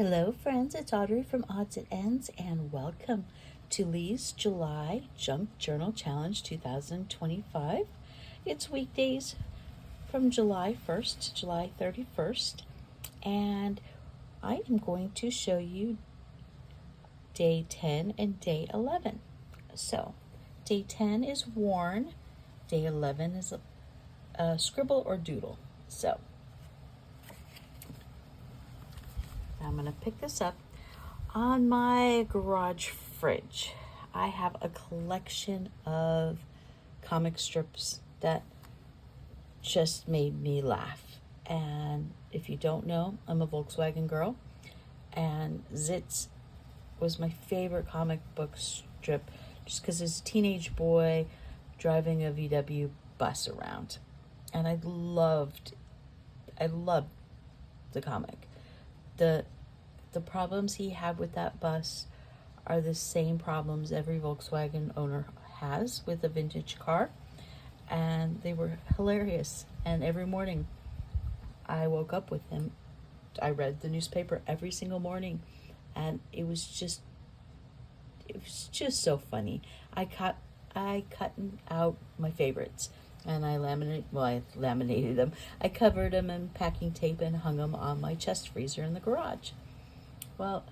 Hello friends, it's Audrey from Odds and Ends and welcome to Lee's July Junk Journal Challenge 2025. It's weekdays from July 1st to July 31st and I am going to show you day 10 and day 11. So day 10 is worn, day 11 is a scribble or doodle. So I'm going to pick this up. On my garage fridge, I have a collection of comic strips that just made me laugh. And if you don't know, I'm a Volkswagen girl, and Zitz was my favorite comic book strip just because it's a teenage boy driving a VW bus around. And I loved the comic. The problems he had with that bus are the same problems every Volkswagen owner has with a vintage car, and they were hilarious. And every morning I woke up with him. I read the newspaper every single morning, and it was just so funny. I cut out my favorites, and I laminated them. I covered them in packing tape and hung them on my chest freezer in the garage. Well,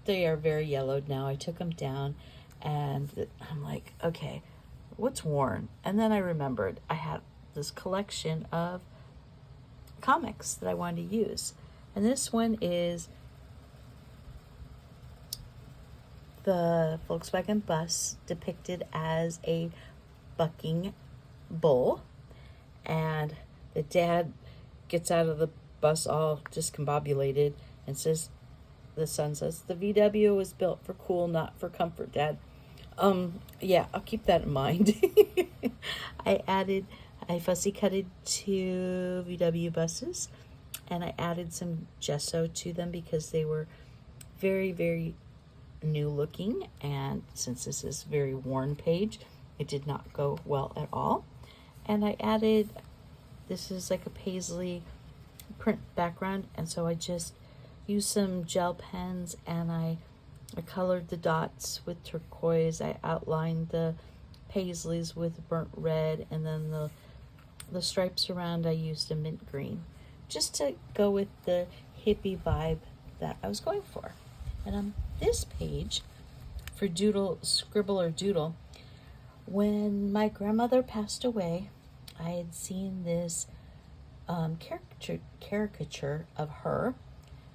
they are very yellowed now. I took them down and I'm like, okay, what's worn? And then I remembered I had this collection of comics that I wanted to use. And this one is the Volkswagen bus depicted as a bucking bull. And the dad gets out of the bus all discombobulated and says, the son says, "The VW was built for cool, not for comfort, Dad." Yeah, I'll keep that in mind. I fussy cutted 2 VW buses, and I added some gesso to them because they were very, very new looking. And since this is a very worn page, it did not go well at all. And I added, this is like a paisley print background, and so I just used some gel pens and I colored the dots with turquoise. I outlined the paisleys with burnt red, and then the stripes around I used a mint green, just to go with the hippie vibe that I was going for. And on this page, for scribble or doodle, when my grandmother passed away, I had seen this caricature of her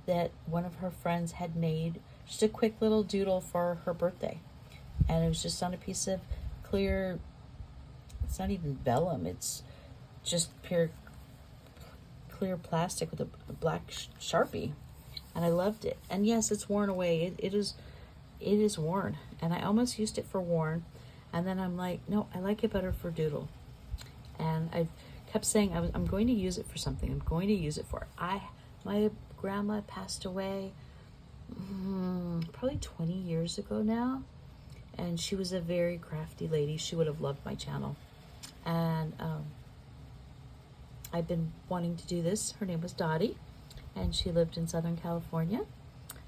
that one of her friends had made, just a quick little doodle for her birthday. And it was just on a piece of clear, it's not even vellum, it's just pure clear plastic with a black Sharpie. And I loved it. And yes, it's worn away. It is worn. And I almost used it for worn. And then I'm like, no, I like it better for doodle. And I kept saying, I'm going to use it for something. I'm going to use it for. My grandma passed away probably 20 years ago now, and she was a very crafty lady. She would have loved my channel. And I've been wanting to do this. Her name was Dottie, and she lived in Southern California.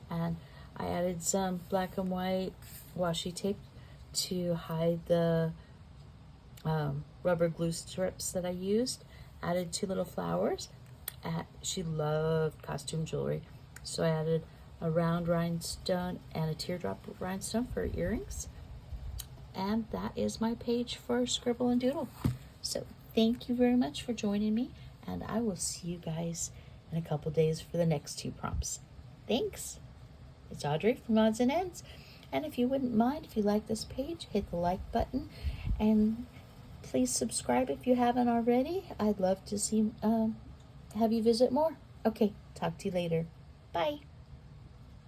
And I added some black and white washi tape to hide the rubber glue strips that I used. Added 2 little flowers. She loved costume jewelry, so I added a round rhinestone and a teardrop rhinestone for her earrings. And that is my page for Scribble and Doodle. So thank you very much for joining me, and I will see you guys in a couple days for the next 2 prompts. Thanks. It's Audrey from Odds and Ends. And if you wouldn't mind, if you like this page, hit the like button, and please subscribe if you haven't already. I'd love to see have you visit more. Okay, talk to you later. Bye.